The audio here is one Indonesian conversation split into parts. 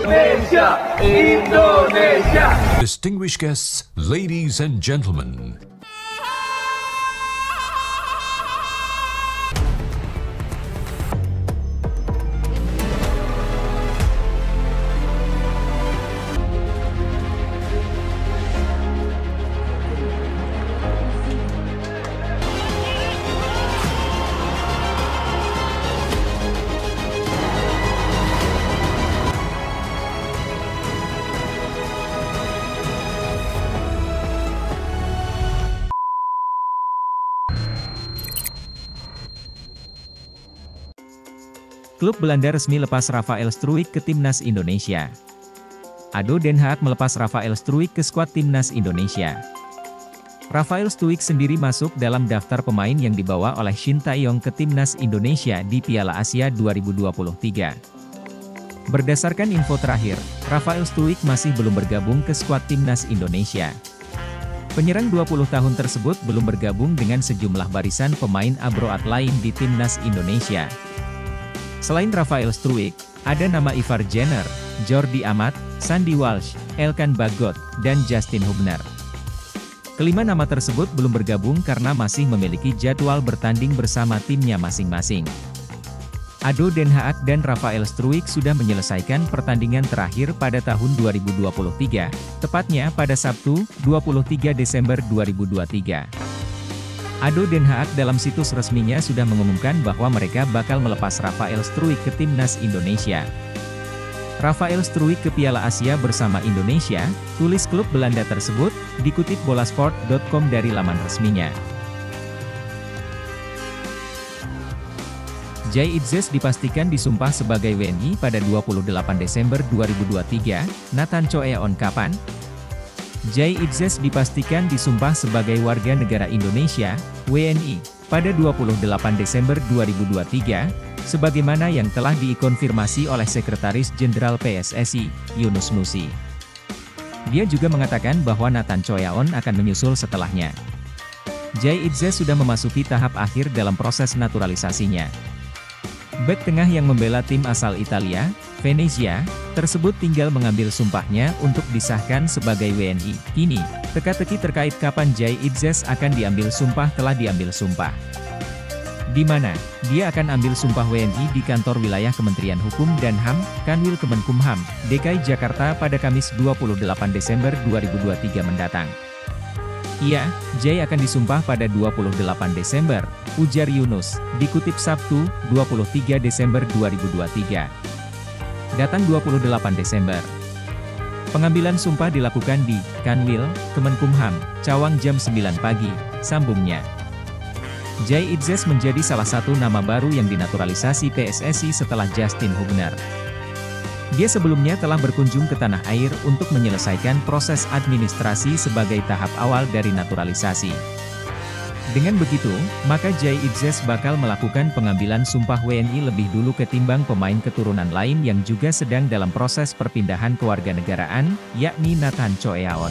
Indonesia, Indonesia. Distinguished guests, ladies and gentlemen. Klub Belanda resmi lepas Rafael Struijk ke Timnas Indonesia. ADO Den Haag melepas Rafael Struijk ke skuad Timnas Indonesia. Rafael Struijk sendiri masuk dalam daftar pemain yang dibawa oleh Shin Tae-yong ke Timnas Indonesia di Piala Asia 2023. Berdasarkan info terakhir, Rafael Struijk masih belum bergabung ke skuad Timnas Indonesia. Penyerang 20 tahun tersebut belum bergabung dengan sejumlah barisan pemain abroad lain di Timnas Indonesia. Selain Rafael Struijk, ada nama Ivar Jenner, Jordi Amat, Sandy Walsh, Elkan Bagot, dan Justin Hubner. Kelima nama tersebut belum bergabung karena masih memiliki jadwal bertanding bersama timnya masing-masing. ADO Den Haag dan Rafael Struijk sudah menyelesaikan pertandingan terakhir pada tahun 2023, tepatnya pada Sabtu, 23 Desember 2023. ADO Den Haag dalam situs resminya sudah mengumumkan bahwa mereka bakal melepas Rafael Struijk ke Timnas Indonesia. Rafael Struijk ke Piala Asia bersama Indonesia, tulis klub Belanda tersebut, dikutip bolasport.com dari laman resminya. Jay Itzes dipastikan disumpah sebagai WNI pada 28 Desember 2023, Nathan Choeon kapan? Jay Itzes dipastikan disumpah sebagai warga negara Indonesia, WNI, pada 28 Desember 2023, sebagaimana yang telah dikonfirmasi oleh Sekretaris Jenderal PSSI, Yunus Nusi. Dia juga mengatakan bahwa Nathan Choeon akan menyusul setelahnya. Jay Itzes sudah memasuki tahap akhir dalam proses naturalisasinya. Bek tengah yang membela tim asal Italia, Venezia, tersebut tinggal mengambil sumpahnya untuk disahkan sebagai WNI. Kini, teka-teki terkait kapan Jay Itzes akan diambil sumpah telah diambil sumpah. Di mana, dia akan ambil sumpah WNI di kantor wilayah Kementerian Hukum dan HAM, Kanwil Kemenkumham, DKI Jakarta pada Kamis 28 Desember 2023 mendatang. Iya, Jay akan disumpah pada 28 Desember, ujar Yunus, dikutip Sabtu, 23 Desember 2023. Datang 28 Desember. Pengambilan sumpah dilakukan di Kanwil, Kemenkumham, Cawang jam 9 pagi, sambungnya. Jay Itzes menjadi salah satu nama baru yang dinaturalisasi PSSI setelah Justin Hubner. Dia sebelumnya telah berkunjung ke tanah air untuk menyelesaikan proses administrasi sebagai tahap awal dari naturalisasi. Dengan begitu, maka Jay Itzes bakal melakukan pengambilan sumpah WNI lebih dulu ketimbang pemain keturunan lain yang juga sedang dalam proses perpindahan kewarganegaraan, yakni Nathan Choeon.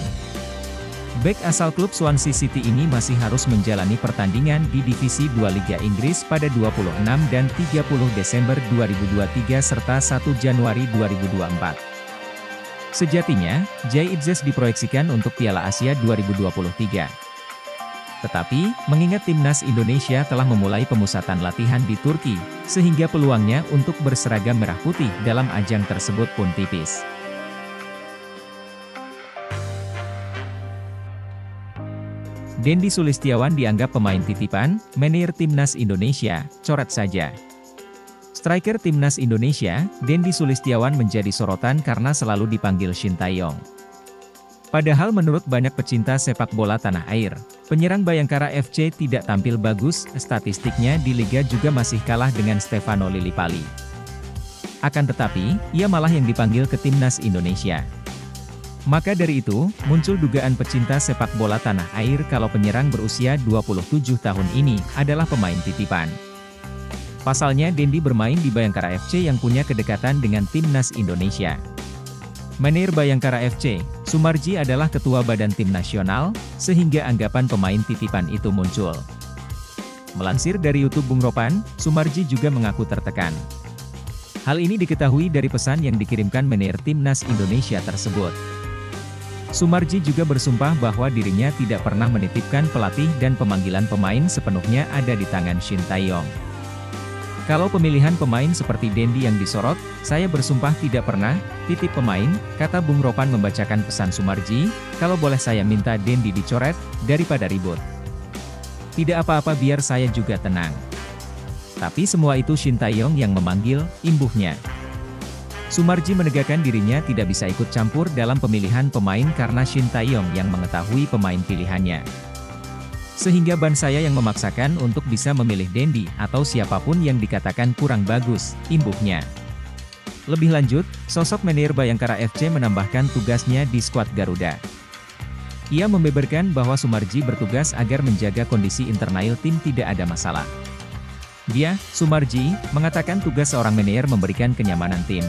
Bek asal klub Swansea City ini masih harus menjalani pertandingan di Divisi 2 Liga Inggris pada 26 dan 30 Desember 2023 serta 1 Januari 2024. Sejatinya, Jay Itzes diproyeksikan untuk Piala Asia 2023. Tetapi, mengingat timnas Indonesia telah memulai pemusatan latihan di Turki, sehingga peluangnya untuk berseragam merah putih dalam ajang tersebut pun tipis. Dendi Sulistiawan dianggap pemain titipan, manajer timnas Indonesia, coret saja. Striker timnas Indonesia, Dendi Sulistiawan menjadi sorotan karena selalu dipanggil Shin Tae-yong. Padahal menurut banyak pecinta sepak bola tanah air, penyerang Bayangkara FC tidak tampil bagus, statistiknya di Liga juga masih kalah dengan Stefano Lillipali. Akan tetapi, ia malah yang dipanggil ke timnas Indonesia. Maka dari itu, muncul dugaan pecinta sepak bola tanah air kalau penyerang berusia 27 tahun ini adalah pemain titipan. Pasalnya Dendi bermain di Bayangkara FC yang punya kedekatan dengan timnas Indonesia. Manajer Bayangkara FC, Sumarji adalah ketua badan tim nasional, sehingga anggapan pemain titipan itu muncul. Melansir dari YouTube Bung Ropan, Sumarji juga mengaku tertekan. Hal ini diketahui dari pesan yang dikirimkan manajer timnas Indonesia tersebut. Sumarji juga bersumpah bahwa dirinya tidak pernah menitipkan pelatih dan pemanggilan pemain sepenuhnya ada di tangan Shin Tae-yong. Kalau pemilihan pemain seperti Dendi yang disorot, saya bersumpah tidak pernah titip pemain, kata Bung Ropan membacakan pesan Sumarji, kalau boleh saya minta Dendi dicoret, daripada ribut. Tidak apa-apa biar saya juga tenang. Tapi semua itu Shin Tae-yong yang memanggil, imbuhnya. Sumarji menegaskan dirinya tidak bisa ikut campur dalam pemilihan pemain karena Shin Tae-yong yang mengetahui pemain pilihannya. Sehingga ban saya yang memaksakan untuk bisa memilih Dendi atau siapapun yang dikatakan kurang bagus, imbuhnya. Lebih lanjut, sosok manajer Bayangkara FC menambahkan tugasnya di skuad Garuda. Ia membeberkan bahwa Sumarji bertugas agar menjaga kondisi internal tim tidak ada masalah. Dia, Sumarji, mengatakan tugas seorang manajer memberikan kenyamanan tim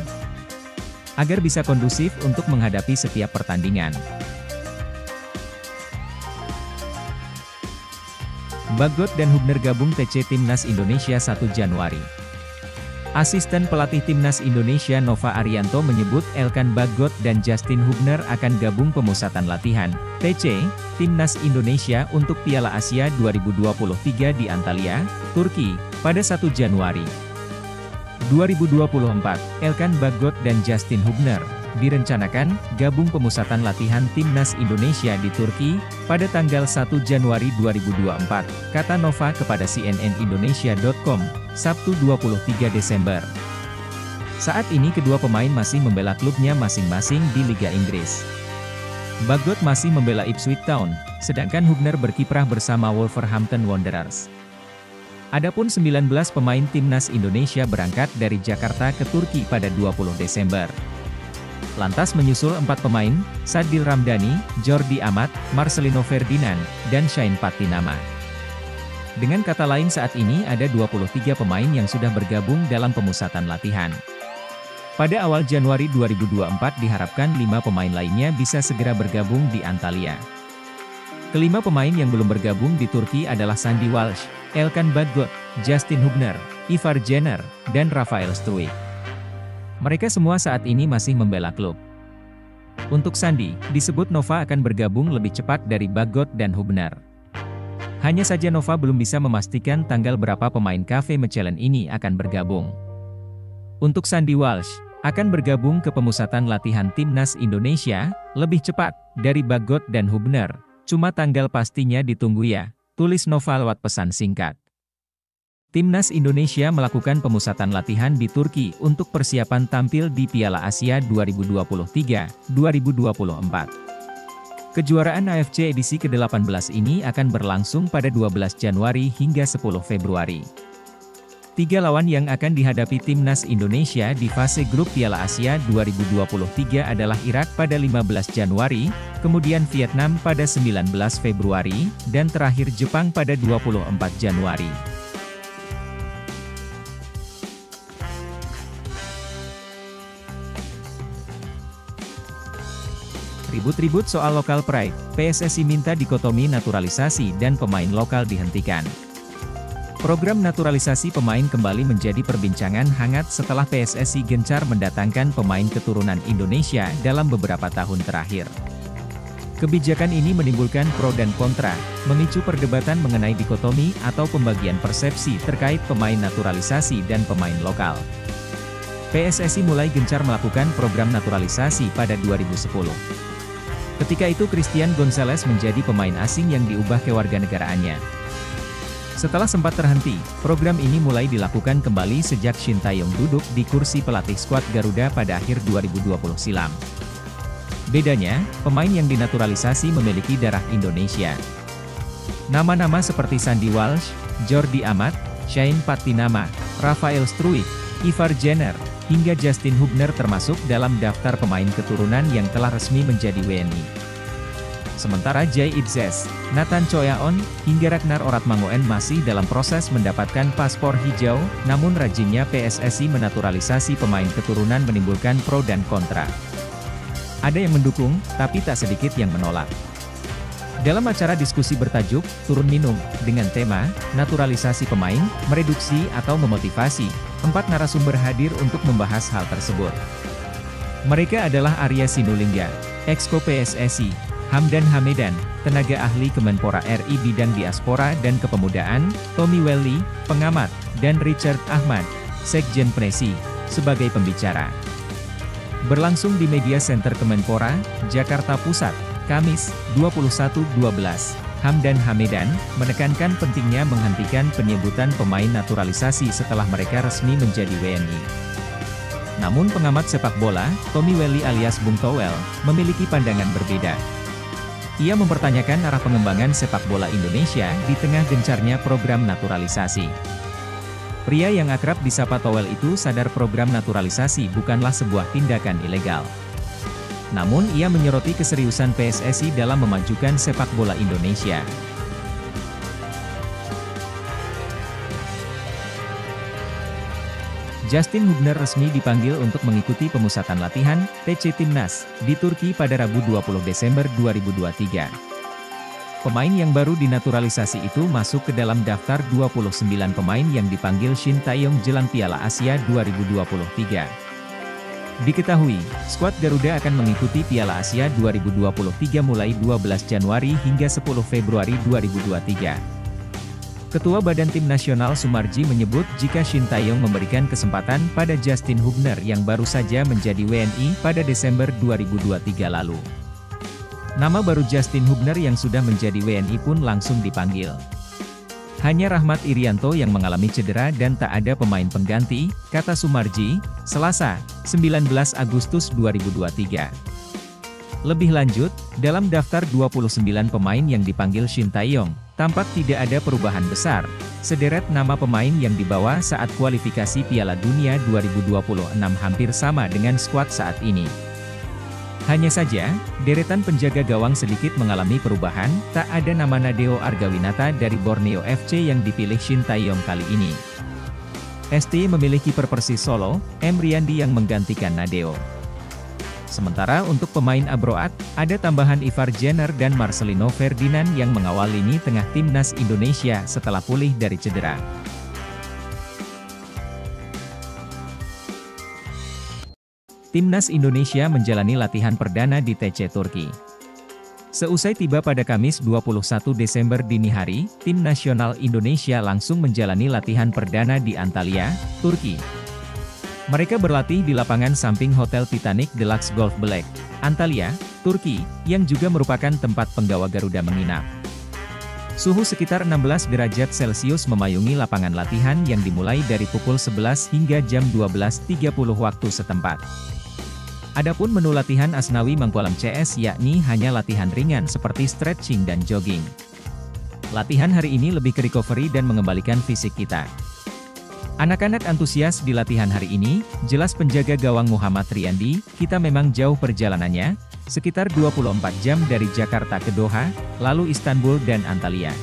agar bisa kondusif untuk menghadapi setiap pertandingan. Bagot dan Hubner gabung TC Timnas Indonesia 1 Januari. Asisten pelatih Timnas Indonesia Nova Arianto menyebut Elkan Bagot dan Justin Hubner akan gabung pemusatan latihan TC Timnas Indonesia untuk Piala Asia 2023 di Antalya, Turki, pada 1 Januari 2024. Elkan Bagot dan Justin Hubner direncanakan gabung pemusatan latihan Timnas Indonesia di Turki pada tanggal 1 Januari 2024, kata Nova kepada cnnindonesia.com, Sabtu 23 Desember. Saat ini kedua pemain masih membela klubnya masing-masing di Liga Inggris. Bagot masih membela Ipswich Town, sedangkan Hubner berkiprah bersama Wolverhampton Wanderers. Adapun 19 pemain Timnas Indonesia berangkat dari Jakarta ke Turki pada 20 Desember. Lantas menyusul 4 pemain, Sadil Ramdhani, Jordi Amat, Marcelino Ferdinand, dan Shane Patinama. Dengan kata lain saat ini ada 23 pemain yang sudah bergabung dalam pemusatan latihan. Pada awal Januari 2024 diharapkan 5 pemain lainnya bisa segera bergabung di Antalya. Kelima pemain yang belum bergabung di Turki adalah Sandy Walsh, Elkan Bagot, Justin Hubner, Ivar Jenner, dan Rafael Struijk. Mereka semua saat ini masih membela klub. Untuk Sandy, disebut Nova akan bergabung lebih cepat dari Bagot dan Hubner. Hanya saja Nova belum bisa memastikan tanggal berapa pemain KV Mechelen ini akan bergabung. Untuk Sandy Walsh, akan bergabung ke pemusatan latihan Timnas Indonesia, lebih cepat dari Bagot dan Hubner. Cuma tanggal pastinya ditunggu ya, tulis Nova lewat pesan singkat. Timnas Indonesia melakukan pemusatan latihan di Turki untuk persiapan tampil di Piala Asia 2023-2024. Kejuaraan AFC edisi ke-18 ini akan berlangsung pada 12 Januari hingga 10 Februari. 3 lawan yang akan dihadapi Timnas Indonesia di fase grup Piala Asia 2023 adalah Irak pada 15 Januari, kemudian Vietnam pada 19 Februari, dan terakhir Jepang pada 24 Januari. Ribut-ribut soal lokal pride, PSSI minta dikotomi naturalisasi dan pemain lokal dihentikan. Program naturalisasi pemain kembali menjadi perbincangan hangat setelah PSSI gencar mendatangkan pemain keturunan Indonesia dalam beberapa tahun terakhir. Kebijakan ini menimbulkan pro dan kontra, memicu perdebatan mengenai dikotomi atau pembagian persepsi terkait pemain naturalisasi dan pemain lokal. PSSI mulai gencar melakukan program naturalisasi pada 2010. Ketika itu Christian Gonzalez menjadi pemain asing yang diubah kewarganegaraannya. Setelah sempat terhenti, program ini mulai dilakukan kembali sejak Shin Tae-yong duduk di kursi pelatih skuad Garuda pada akhir 2020 silam. Bedanya, pemain yang dinaturalisasi memiliki darah Indonesia. Nama-nama seperti Sandy Walsh, Jordi Amat, Shane Patinama, Rafael Struijk, Ivar Jenner, hingga Justin Hubner termasuk dalam daftar pemain keturunan yang telah resmi menjadi WNI. Sementara Jay Itzes, Nathan Choyaon, hingga Ragnar Oratmangoen masih dalam proses mendapatkan paspor hijau, namun rajinnya PSSI menaturalisasi pemain keturunan menimbulkan pro dan kontra. Ada yang mendukung, tapi tak sedikit yang menolak. Dalam acara diskusi bertajuk, Turun Minum, dengan tema, naturalisasi pemain, mereduksi atau memotivasi, 4 narasumber hadir untuk membahas hal tersebut. Mereka adalah Arya Sinulinga, Exco PSSI, Hamdan Hamedan, tenaga ahli Kemenpora RI bidang diaspora dan kepemudaan, Tommy Welly, pengamat, dan Richard Ahmad, Sekjen Presi, sebagai pembicara. Berlangsung di Media Center Kemenpora, Jakarta Pusat, Kamis, 21/12, Hamdan Hamedan menekankan pentingnya menghentikan penyebutan pemain naturalisasi setelah mereka resmi menjadi WNI. Namun pengamat sepak bola, Tommy Welly alias Bung Towel, memiliki pandangan berbeda. Ia mempertanyakan arah pengembangan sepak bola Indonesia di tengah gencarnya program naturalisasi. Pria yang akrab disapa Towel itu sadar program naturalisasi bukanlah sebuah tindakan ilegal. Namun ia menyoroti keseriusan PSSI dalam memajukan sepak bola Indonesia. Justin Hubner resmi dipanggil untuk mengikuti pemusatan latihan TC Timnas di Turki pada Rabu 20 Desember 2023. Pemain yang baru dinaturalisasi itu masuk ke dalam daftar 29 pemain yang dipanggil Shin Tae-yong jelang Piala Asia 2023. Diketahui, skuad Garuda akan mengikuti Piala Asia 2023 mulai 12 Januari hingga 10 Februari 2023. Ketua Badan Tim Nasional Sumarji menyebut jika Shin Tae-yong memberikan kesempatan pada Justin Hubner yang baru saja menjadi WNI pada Desember 2023 lalu. Nama baru Justin Hubner yang sudah menjadi WNI pun langsung dipanggil. Hanya Rahmat Irianto yang mengalami cedera dan tak ada pemain pengganti, kata Sumarji, Selasa, 19 Agustus 2023. Lebih lanjut, dalam daftar 29 pemain yang dipanggil Shin Tae-yong, tampak tidak ada perubahan besar. Sederet nama pemain yang dibawa saat kualifikasi Piala Dunia 2026 hampir sama dengan skuad saat ini. Hanya saja, deretan penjaga gawang sedikit mengalami perubahan, tak ada nama Nadeo Argawinata dari Borneo FC yang dipilih Shin Tae-yong kali ini. ST memilih kiper Persis Solo, M. Riyandi yang menggantikan Nadeo. Sementara untuk pemain Abroad, ada tambahan Ivar Jenner dan Marcelino Ferdinand yang mengawal lini tengah Timnas Indonesia setelah pulih dari cedera. Timnas Indonesia menjalani latihan perdana di TC Turki. Seusai tiba pada Kamis 21 Desember dini hari, Tim Nasional Indonesia langsung menjalani latihan perdana di Antalya, Turki. Mereka berlatih di lapangan samping Hotel Titanic Deluxe Golf Black, Antalya, Turki, yang juga merupakan tempat penggawa Garuda menginap. Suhu sekitar 16 derajat Celcius memayungi lapangan latihan yang dimulai dari pukul 11 hingga jam 12.30 waktu setempat. Adapun menu latihan Asnawi Mangkualam CS yakni hanya latihan ringan seperti stretching dan jogging. Latihan hari ini lebih ke recovery dan mengembalikan fisik kita. Anak-anak antusias di latihan hari ini, jelas penjaga gawang Muhammad Riyandi, kita memang jauh perjalanannya, sekitar 24 jam dari Jakarta ke Doha, lalu Istanbul dan Antalya.